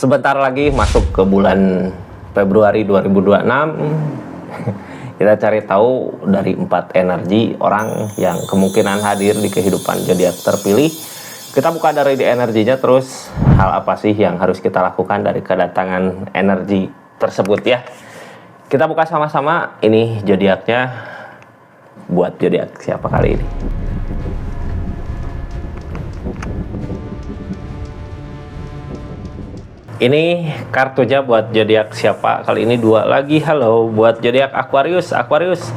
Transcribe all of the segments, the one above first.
Sebentar lagi masuk ke bulan Februari 2026. Kita cari tahu dari 4 energi orang yang kemungkinan hadir di kehidupan zodiak terpilih. Kita buka dari di energinya, terus hal apa sih yang harus kita lakukan dari kedatangan energi tersebut ya. Kita buka sama-sama. Ini zodiaknya buat zodiak siapa kali ini. Ini kartunya buat zodiak siapa kali ini, 2 lagi. Halo buat zodiak Aquarius. 4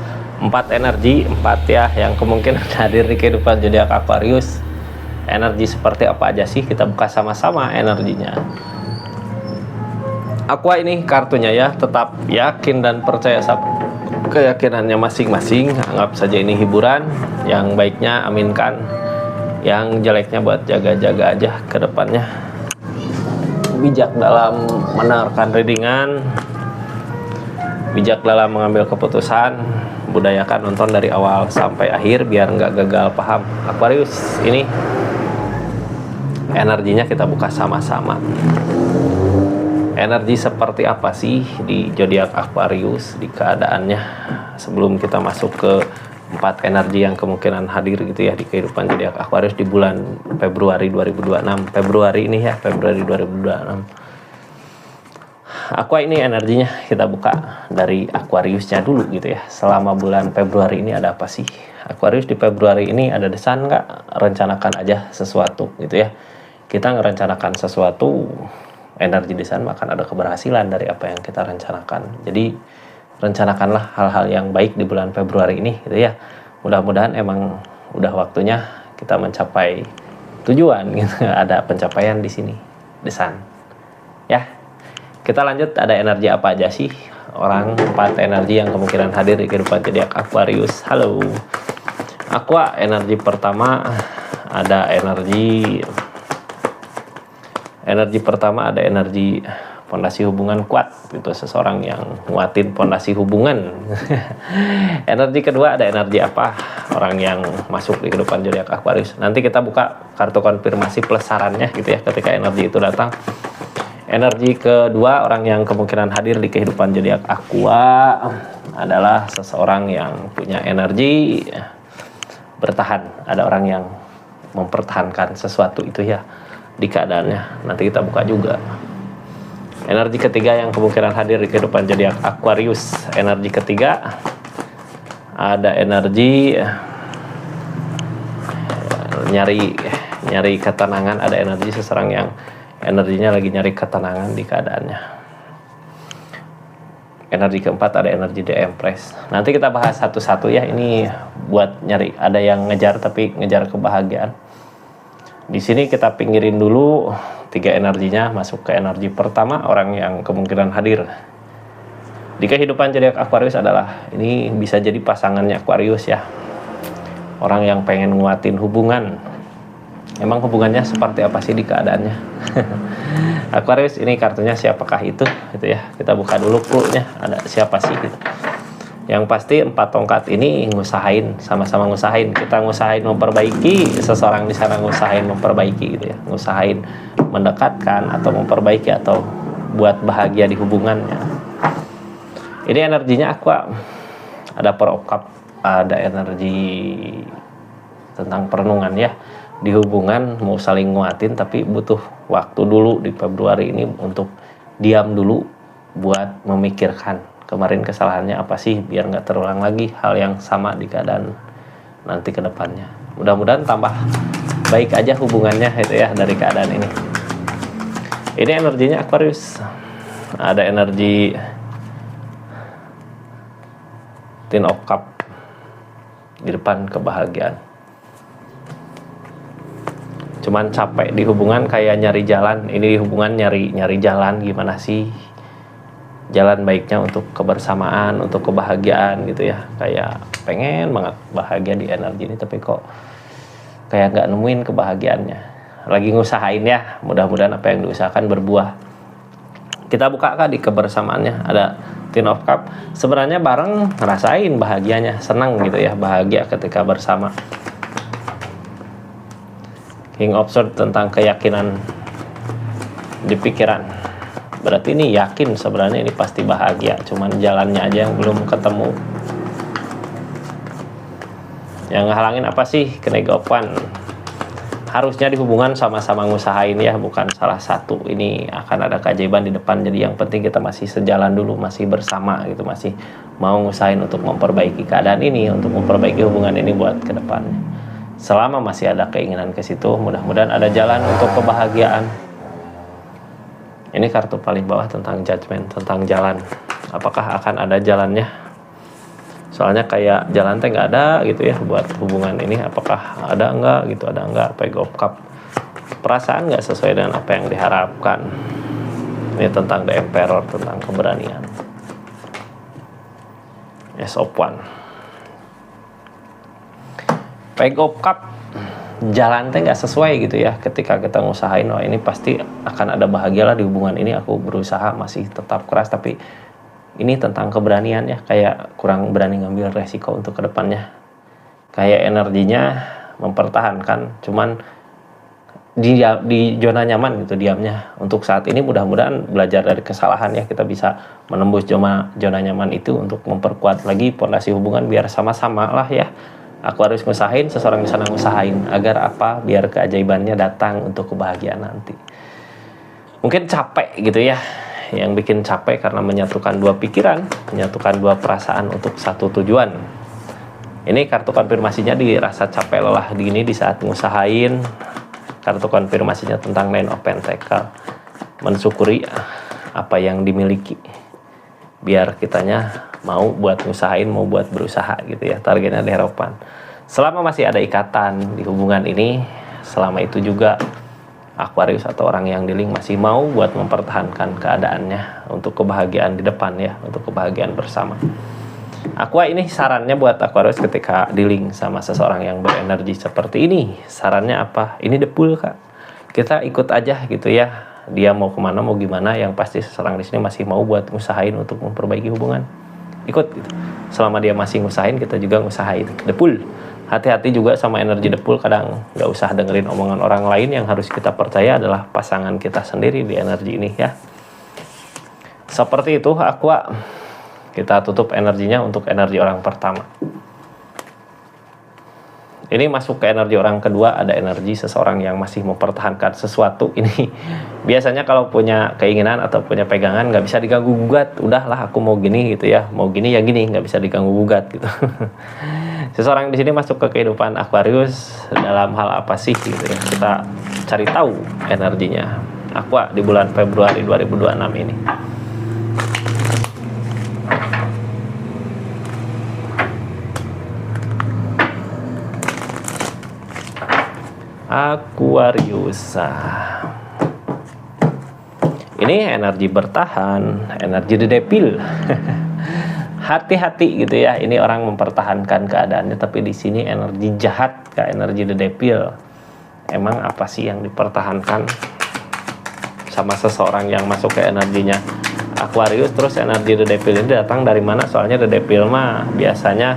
energi, 4 ya yang kemungkinan hadir di kehidupan zodiak Aquarius. Energi seperti apa aja sih? Kita buka sama-sama energinya. Aqua ini kartunya ya, tetap yakin dan percaya sama keyakinannya masing-masing. Anggap saja ini hiburan. Yang baiknya aminkan, yang jeleknya buat jaga-jaga aja ke depannya. Bijak dalam menawarkan readingan, bijak dalam mengambil keputusan, budayakan nonton dari awal sampai akhir biar nggak gagal paham. Aquarius ini energinya kita buka sama-sama. Energi seperti apa sih di zodiak Aquarius di keadaannya sebelum kita masuk ke 4 energi yang kemungkinan hadir gitu ya di kehidupan zodiak Aquarius di bulan Februari 2026. Februari ini ya, Februari 2026. Aqua ini energinya kita buka dari Aquariusnya dulu gitu ya. Selama bulan Februari ini ada apa sih? Aquarius di Februari ini ada desain nggak? Rencanakan aja sesuatu gitu ya. Kita ngerencanakan sesuatu, energi desain akan ada keberhasilan dari apa yang kita rencanakan. Jadi rencanakanlah hal-hal yang baik di bulan Februari ini gitu ya. Mudah-mudahan emang udah waktunya kita mencapai tujuan gitu. Ada pencapaian di sini, desain. Ya. Kita lanjut, ada energi apa aja sih orang 4 energi yang kemungkinan hadir di kehidupan zodiak Aquarius. Halo. Aqua, energi pertama ada energi fondasi hubungan kuat, itu seseorang yang nguatin fondasi hubungan. Energi kedua ada energi apa? Orang yang masuk di kehidupan zodiak Aquarius. Nanti kita buka kartu konfirmasi plus sarannya gitu ya ketika energi itu datang. Energi kedua orang yang kemungkinan hadir di kehidupan zodiak Aqua adalah seseorang yang punya energi bertahan. Ada orang yang mempertahankan sesuatu itu ya di keadaannya. Nanti kita buka juga. Energi ketiga yang kemungkinan hadir di kehidupan zodiak Aquarius. Energi ketiga ada energi nyari ketenangan. Ada energi seseorang yang energinya lagi nyari ketenangan di keadaannya. Energi keempat ada energi The Empress. Nanti kita bahas satu-satu ya. Ini buat nyari, ada yang ngejar tapi ngejar kebahagiaan. Di sini kita pinggirin dulu 3 energinya, masuk ke energi pertama orang yang kemungkinan hadir di kehidupan zodiak Aquarius adalah, ini bisa jadi pasangannya Aquarius ya. Orang yang pengen nguatin hubungan. Emang hubungannya seperti apa sih di keadaannya? Aquarius ini kartunya siapakah itu gitu ya. Kita buka dulu clue-nya, ada siapa sih gitu. Yang pasti 4 tongkat ini ngusahain, sama-sama ngusahain. Kita ngusahain memperbaiki, seseorang di sana ngusahain memperbaiki gitu ya. Ngusahain mendekatkan atau memperbaiki atau buat bahagia di hubungannya. Ini energinya Aqua. Ada Four of Cups, ada energi tentang perenungan ya. Di hubungan mau saling nguatin tapi butuh waktu dulu di Februari ini untuk diam dulu buat memikirkan kemarin kesalahannya apa sih biar nggak terulang lagi hal yang sama di keadaan nanti ke depannya. Mudah-mudahan tambah baik aja hubungannya itu ya dari keadaan ini. Ini energinya Aquarius. Ada energi Ten of Cups di depan kebahagiaan. Cuman capek di hubungan, kayak nyari jalan. Ini di hubungan nyari jalan gimana sih jalan baiknya untuk kebersamaan, untuk kebahagiaan gitu ya. Kayak pengen banget bahagia di energi ini tapi kok kayak nggak nemuin kebahagiaannya. Lagi ngusahain ya, mudah-mudahan apa yang diusahakan berbuah. Kita buka kah di kebersamaannya, ada Ten of Cups. Sebenarnya bareng ngerasain bahagianya, senang gitu ya, bahagia ketika bersama. King of Swords tentang keyakinan di pikiran. Berarti ini yakin sebenarnya ini pasti bahagia, cuman jalannya aja yang belum ketemu. Yang halangin apa sih? Kenegopan. Harusnya di hubungan sama-sama ngusahain ya, bukan salah satu. Ini akan ada keajaiban di depan, jadi yang penting kita masih sejalan dulu, masih bersama gitu, masih mau ngusahain untuk memperbaiki keadaan ini, untuk memperbaiki hubungan ini buat ke depannya. Selama masih ada keinginan ke situ, mudah-mudahan ada jalan untuk kebahagiaan. Ini kartu paling bawah tentang judgment, tentang jalan. Apakah akan ada jalannya? Soalnya kayak jalan teh nggak ada gitu ya buat hubungan ini. Apakah ada enggak gitu, ada enggak. Page of Cup, perasaan nggak sesuai dengan apa yang diharapkan. Ini tentang The Emperor, tentang keberanian. Ace of Wands, Page of Cup, jalan teh nggak sesuai gitu ya. Ketika kita ngusahain, oh ini pasti akan ada bahagia lah di hubungan ini, aku berusaha masih tetap keras, tapi ini tentang keberanian ya, kayak kurang berani ngambil resiko untuk kedepannya. Kayak energinya mempertahankan, cuman di zona nyaman gitu diamnya. Untuk saat ini mudah-mudahan belajar dari kesalahan ya, kita bisa menembus zona nyaman itu untuk memperkuat lagi fondasi hubungan biar sama-sama lah ya. Aku harus ngusahain, seseorang di sana ngusahain, agar apa? Biar keajaibannya datang untuk kebahagiaan nanti. Mungkin capek gitu ya. Yang bikin capek karena menyatukan dua pikiran, menyatukan dua perasaan untuk satu tujuan. Ini kartu konfirmasinya di rasa capek lelah gini di saat ngusahain. Kartu konfirmasinya tentang Nine of Pentacles, mensyukuri apa yang dimiliki, biar kitanya mau buat ngusahain, mau buat berusaha gitu ya. Targetnya di harapan. Selama masih ada ikatan di hubungan ini, selama itu juga Aquarius atau orang yang dealing masih mau buat mempertahankan keadaannya untuk kebahagiaan di depan ya, untuk kebahagiaan bersama. Aqua, ini sarannya buat Aquarius ketika dealing sama seseorang yang berenergi seperti ini. Sarannya apa? Ini the pool kak. Kita ikut aja gitu ya. Dia mau kemana, mau gimana, yang pasti seseorang di sini masih mau buat ngusahain untuk memperbaiki hubungan. Ikut gitu. Selama dia masih ngusahain, kita juga ngusahain. The pool. Hati-hati juga sama energi the pool, kadang nggak usah dengerin omongan orang lain, yang harus kita percaya adalah pasangan kita sendiri di energi ini ya. Seperti itu Aqua. Kita tutup energinya untuk energi orang pertama. Ini masuk ke energi orang kedua, ada energi seseorang yang masih mempertahankan sesuatu. Ini biasanya kalau punya keinginan atau punya pegangan nggak bisa diganggu gugat. Udahlah aku mau gini gitu ya, mau gini ya gini, nggak bisa diganggu gugat gitu. Seseorang di sini masuk ke kehidupan Aquarius dalam hal apa sih gitu ya. Kita cari tahu energinya Aqua di bulan Februari 2026 ini. Aquarius. Ini energi bertahan, energi the devil. Hati-hati gitu ya. Ini orang mempertahankan keadaannya, tapi di sini energi jahat, kayak energi the devil. Emang apa sih yang dipertahankan sama seseorang yang masuk ke energinya Aquarius? Terus energi the devil ini datang dari mana? Soalnya the devil mah biasanya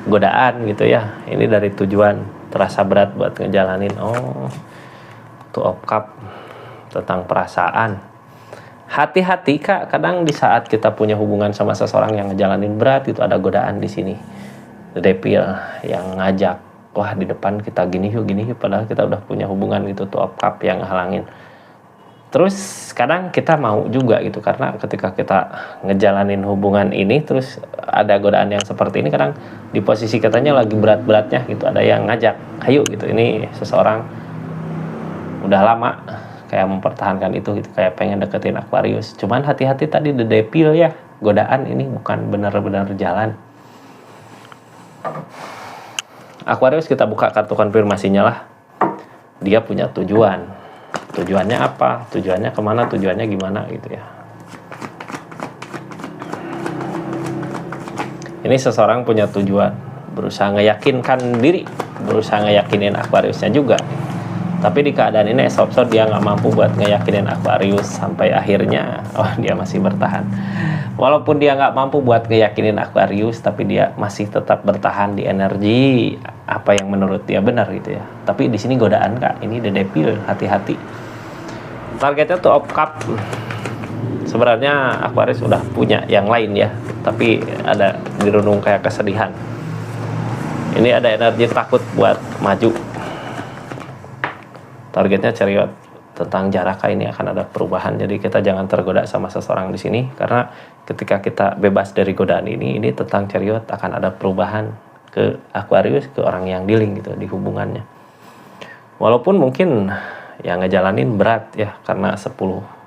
godaan gitu ya. Ini dari tujuan, terasa berat buat ngejalanin. Oh, Two of Cups, tentang perasaan. Hati-hati kak, kadang di saat kita punya hubungan sama seseorang yang ngejalanin berat, itu ada godaan di sini. The devil yang ngajak, wah di depan kita gini yuk, padahal kita udah punya hubungan gitu. Two of Cups yang halangin. Terus kadang kita mau juga gitu, karena ketika kita ngejalanin hubungan ini terus ada godaan yang seperti ini, kadang di posisi katanya lagi berat-beratnya gitu, ada yang ngajak, ayo gitu. Ini seseorang udah lama kayak mempertahankan itu gitu, kayak pengen deketin Aquarius. Cuman hati-hati tadi the devil ya, godaan ini bukan benar-benar jalan. Aquarius, kita buka kartu konfirmasinya lah. Dia punya tujuan. Tujuannya apa? Tujuannya kemana? Tujuannya gimana gitu ya. Ini seseorang punya tujuan, berusaha ngeyakinkan diri, berusaha ngeyakinin Aquariusnya juga. Tapi di keadaan ini Ace of Swords, dia nggak mampu buat ngeyakinin Aquarius sampai akhirnya, oh dia masih bertahan. Walaupun dia nggak mampu buat ngeyakinin Aquarius, tapi dia masih tetap bertahan di energi apa yang menurut dia benar gitu ya. Tapi di sini godaan kak, ini the devil, hati-hati. Targetnya Two of Cups, Sebenarnya Aquarius udah punya yang lain ya, tapi ada dirundung kayak kesedihan. Ini ada energi takut buat maju. Targetnya Chariot tentang jarak, ini akan ada perubahan. Jadi kita jangan tergoda sama seseorang di sini, karena ketika kita bebas dari godaan ini tentang Chariot akan ada perubahan ke Aquarius, ke orang yang dealing gitu di hubungannya. Walaupun mungkin yang ngejalanin berat ya, karena 10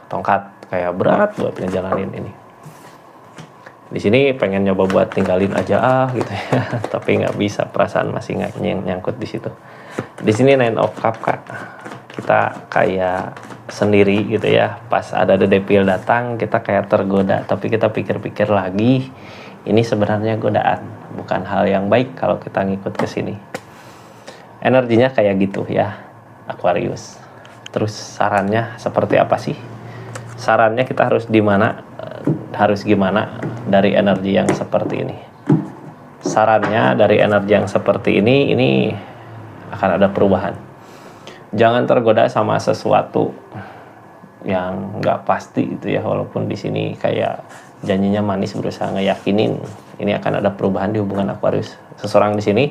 tongkat kayak berat buat ngejalanin ini. Di sini pengen nyoba buat tinggalin aja gitu ya, tapi nggak bisa, perasaan masih nggak nyangkut di situ. Di sini Nine of Cup Kak, kita kayak sendiri gitu ya. Pas ada The Devil datang, kita kayak tergoda, tapi kita pikir-pikir lagi, ini sebenarnya godaan, bukan hal yang baik kalau kita ngikut ke sini. Energinya kayak gitu ya, Aquarius. Terus sarannya seperti apa sih? Sarannya kita harus gimana dari energi yang seperti ini. Sarannya dari energi yang seperti ini akan ada perubahan. Jangan tergoda sama sesuatu yang nggak pasti itu ya, walaupun di sini kayak janjinya manis, berusaha ngeyakinin ini akan ada perubahan di hubungan Aquarius. Seseorang di sini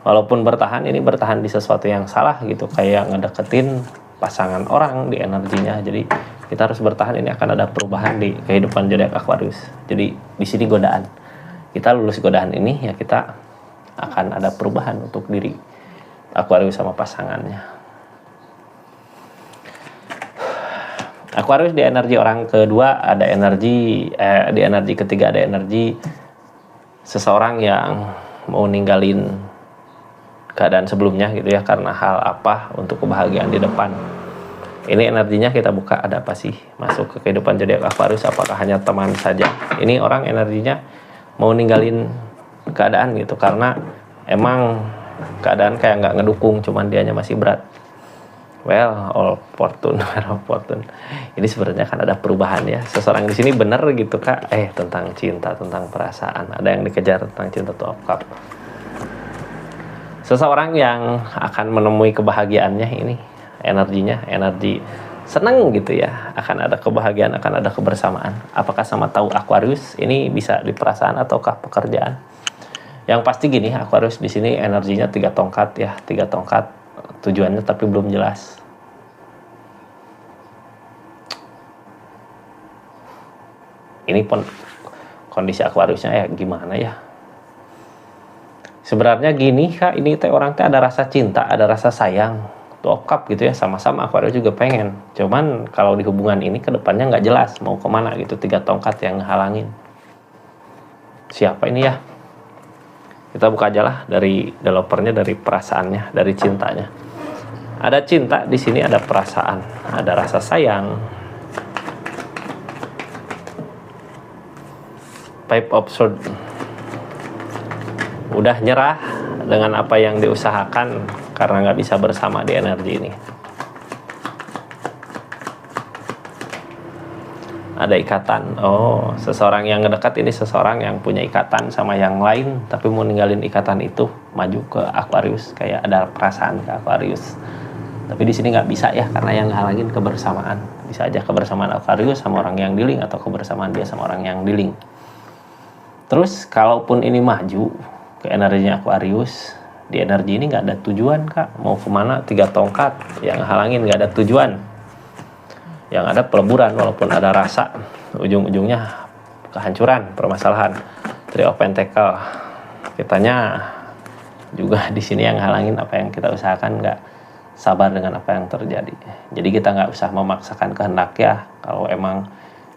walaupun bertahan, ini bertahan di sesuatu yang salah gitu, kayak ngedeketin pasangan orang di energinya. Jadi kita harus bertahan, ini akan ada perubahan di kehidupan zodiak Aquarius. Jadi di sini godaan. Kita lulus godaan ini ya, kita akan ada perubahan untuk diri Aquarius sama pasangannya. Aquarius di energi orang kedua ada energi di energi ketiga ada energi seseorang yang mau ninggalin keadaan sebelumnya gitu ya, karena hal apa, untuk kebahagiaan di depan. Ini energinya kita buka, ada apa sih masuk ke kehidupan zodiak Aquarius, apakah hanya teman saja? Ini orang energinya mau ninggalin keadaan gitu, karena emang keadaan kayak nggak ngedukung, cuman dianya masih berat. Well, all fortune. Ini sebenarnya kan ada perubahan ya. Seseorang di sini bener gitu Kak, tentang cinta, tentang perasaan. Ada yang dikejar tentang cinta tuh Cup. Seseorang yang akan menemui kebahagiaannya, ini energinya, energi senang gitu ya, akan ada kebahagiaan, akan ada kebersamaan. Apakah sama tahu Aquarius? Ini bisa di perasaan ataukah pekerjaan? Yang pasti gini, Aquarius di sini energinya 3 tongkat ya, 3 tongkat, tujuannya tapi belum jelas. Ini pun kondisi Aquariusnya ya gimana ya? Sebenarnya gini Kak, ini teh orang teh ada rasa cinta, ada rasa sayang, Two Cup gitu ya, sama-sama Aquarius juga pengen. Cuman kalau di hubungan ini kedepannya nggak jelas mau kemana gitu, 3 tongkat yang ngehalangin. Siapa ini ya? Kita buka aja lah dari developernya, dari perasaannya, dari cintanya. Ada cinta di sini, ada perasaan, ada rasa sayang. Five of Swords. Udah nyerah dengan apa yang diusahakan karena nggak bisa bersama di energi ini. Ada ikatan. Oh, seseorang yang ngedekat ini seseorang yang punya ikatan sama yang lain, tapi mau ninggalin ikatan itu, maju ke Aquarius, kayak ada perasaan ke Aquarius. Tapi di sini nggak bisa ya, karena yang halangin kebersamaan. Bisa aja kebersamaan Aquarius sama orang yang dealing, atau kebersamaan dia sama orang yang dealing. Terus kalaupun ini maju ke energinya Aquarius, di energi ini nggak ada tujuan Kak, mau kemana, 3 tongkat yang halangin, nggak ada tujuan. Yang ada peleburan, walaupun ada rasa, ujung-ujungnya kehancuran, permasalahan. Three of Pentacle, kitanya juga di sini yang halangin apa yang kita usahakan, nggak sabar dengan apa yang terjadi. Jadi kita nggak usah memaksakan kehendak ya, kalau emang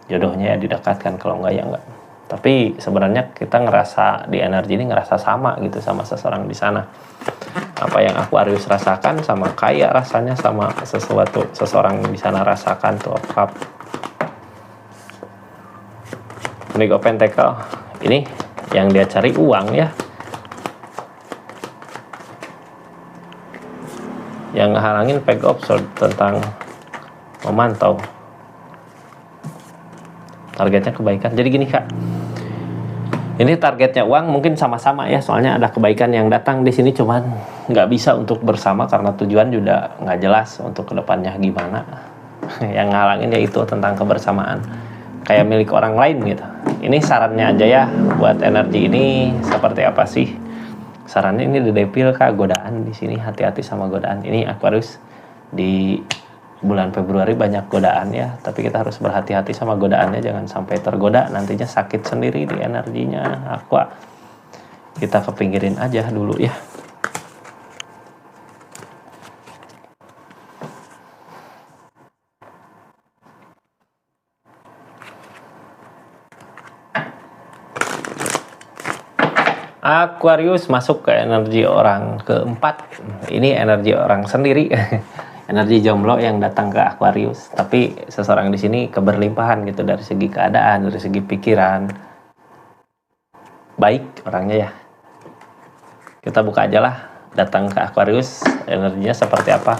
jodohnya ya didekatkan, kalau nggak ya nggak. Tapi sebenarnya kita ngerasa di energi ini ngerasa sama gitu sama seseorang di sana. Apa yang Aquarius rasakan sama kayak rasanya sama sesuatu seseorang di sana rasakan tuh Cup. Knight of Pentacle. Ini yang dia cari uang ya. Yang ngehalangin Page of Swords tentang memantau. Targetnya kebaikan. Jadi gini Kak, ini targetnya uang mungkin sama-sama ya, soalnya ada kebaikan yang datang di sini, cuman nggak bisa untuk bersama karena tujuan juga nggak jelas untuk kedepannya gimana. Yang ngalangin ya itu tentang kebersamaan. kayak milik orang lain gitu. Ini sarannya aja ya, buat energi ini seperti apa sih? Sarannya ini di Devil Kak, godaan di sini, hati-hati sama godaan. Ini Aquarius di bulan Februari banyak godaan ya, tapi kita harus berhati-hati sama godaannya, jangan sampai tergoda nantinya sakit sendiri di energinya. Aqua, kita kepinggirin aja dulu ya. Aquarius masuk ke energi orang keempat. Ini energi orang sendiri. Energi jomblo yang datang ke Aquarius. Tapi seseorang di sini keberlimpahan gitu, dari segi keadaan, dari segi pikiran. Baik orangnya ya. Kita buka aja lah, datang ke Aquarius energinya seperti apa.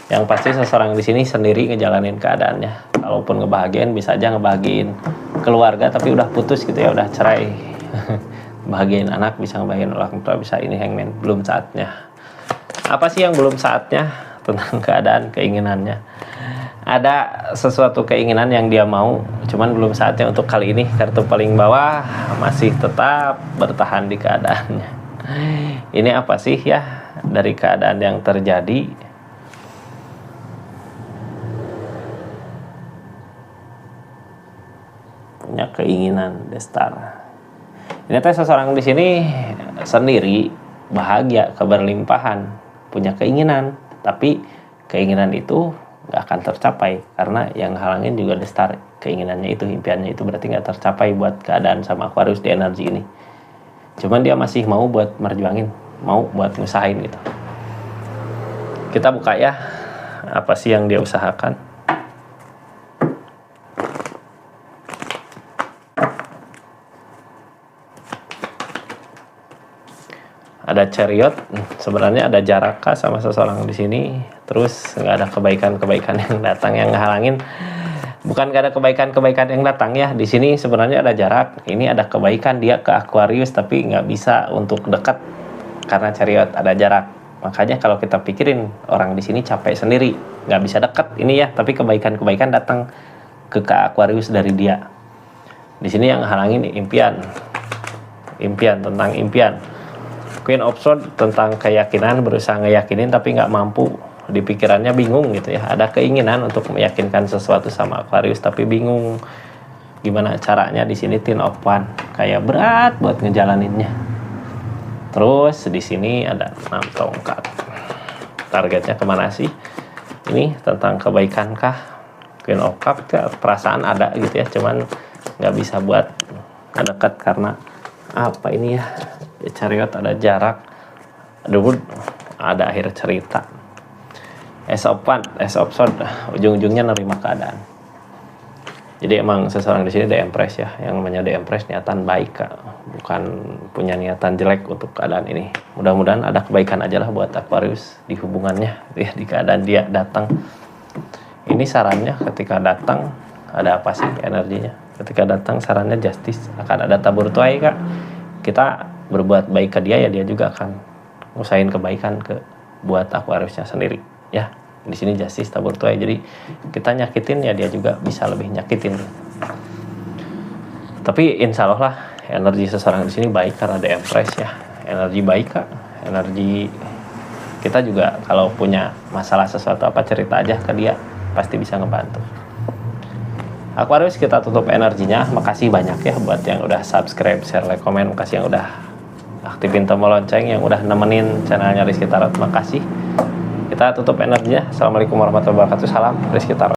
Yang pasti seseorang di sini sendiri ngejalanin keadaannya. Kalaupun ngebahagiain, bisa aja ngebahagiin keluarga tapi udah putus gitu ya, udah cerai. Bahagiain anak, bisa ngebahagiain orang tua, bisa ini hangman. Belum saatnya. Apa sih yang belum saatnya? Tentang keadaan, keinginannya. Ada sesuatu keinginan yang dia mau, cuman belum saatnya untuk kali ini. Kartu paling bawah masih tetap bertahan di keadaannya. Ini apa sih ya dari keadaan yang terjadi? Punya keinginan, Destar. Ini teh seseorang di sini sendiri bahagia, keberlimpahan, punya keinginan. Tapi keinginan itu gak akan tercapai karena yang halangin juga Destar. Keinginannya itu, impiannya itu berarti gak tercapai buat keadaan sama Aquarius di energi ini. Cuman dia masih mau buat merjuangin, mau buat ngusahain gitu. Kita buka ya, apa sih yang dia usahakan. Ada Chariot, sebenarnya ada jarak sama seseorang di sini, terus nggak ada kebaikan-kebaikan yang datang yang ngehalangin. Bukan nggak ada kebaikan-kebaikan yang datang ya, di sini sebenarnya ada jarak. Ini ada kebaikan dia ke Aquarius tapi nggak bisa untuk dekat karena Chariot ada jarak. Makanya kalau kita pikirin orang di sini capek sendiri, nggak bisa dekat ini ya, tapi kebaikan-kebaikan datang ke Aquarius dari dia. Di sini yang halangin impian tentang impian. Queen of Swords tentang keyakinan, berusaha ngeyakinin tapi nggak mampu, di pikirannya bingung gitu ya. Ada keinginan untuk meyakinkan sesuatu sama Aquarius tapi bingung gimana caranya. Di sini Ten of Wands, kayak berat buat ngejalaninnya. Terus di sini ada 6 tongkat. Targetnya kemana sih? Ini tentang kebaikan kah? Queen of Cups, perasaan ada gitu ya, cuman nggak bisa buat ngedekat karena apa ini ya? Chariot ada jarak, ada akhir cerita. Ace of Swords, ujung-ujungnya nerima keadaan. Jadi emang seseorang di sini The Empress ya, yang namanya The Empress niatan baik Kak, bukan punya niatan jelek untuk keadaan ini. Mudah-mudahan ada kebaikan aja lah buat Aquarius di hubungannya, ya, di keadaan dia datang. Ini sarannya ketika datang ada apa sih energinya? Ketika datang sarannya Justice, akan ada tabur tuai Kak. Kita berbuat baik ke dia ya, dia juga akan ngusahain kebaikan ke buat Aquariusnya sendiri ya. Di sini Justice, tabur tuai, jadi kita nyakitin ya dia juga bisa lebih nyakitin. Tapi insya Allah lah energi seseorang di sini baik karena ada Empress ya, energi baik Kak. Energi kita juga kalau punya masalah sesuatu apa cerita aja ke dia, pasti bisa ngebantu. Aquarius kita tutup energinya. Makasih banyak ya buat yang udah subscribe, share, like, komen. Makasih yang udah aktifin tombol lonceng, yang udah nemenin channelnya Rizky Tarot. Makasih. Kita tutup energinya. Assalamualaikum warahmatullahi wabarakatuh. Salam Rizky Tarot.